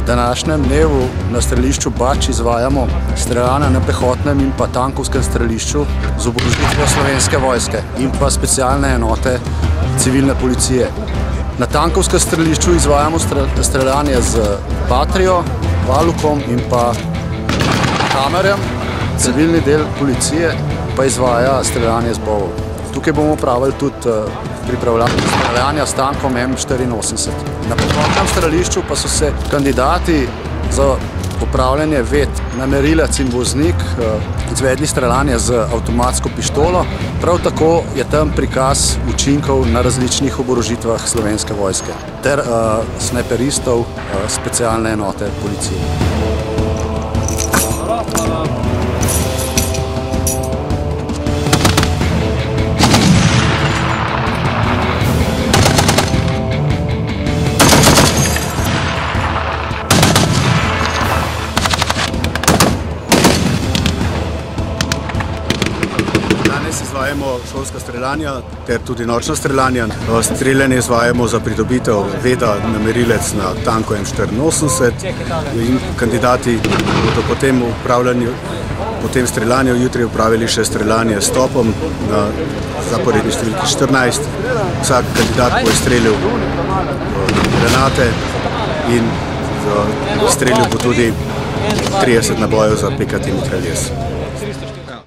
današnjem dnevu na strelišču Bač izvajamo streljanje na pehotnem in pa tankovskem strelišču z oborožitvijo Slovenske vojske in pa specialne enote civilne policije. Na tankovskem strelišču izvajamo streljanje z Patrijo, Valukom in pa Hammerjem. Civilni del policije pa izvaja streljanje z Bovov. Tukaj bomo pravili tudi pripravljanja s tankom M84. Na pehotnem strelišču pa so se kandidati za upravljanje ved namerilec in voznik izvedli streljanje z avtomatsko pištolo. Prav tako je tam prikaz učinkov na različnih oborožitvah Slovenske vojske ter snajperistov specialne enote policije. Danes izvajamo šolska streljanja ter tudi nočna streljanja. Streljanje izvajamo za pridobitev veda namerilec na tanku M84 in kandidati bodo po tem streljanju jutri upravili še streljanje s topom na zaporedni številki 14. Vsak kandidat bo izstrelil granate in izstrelil bo tudi 30 nabojev za PKT mitraljez.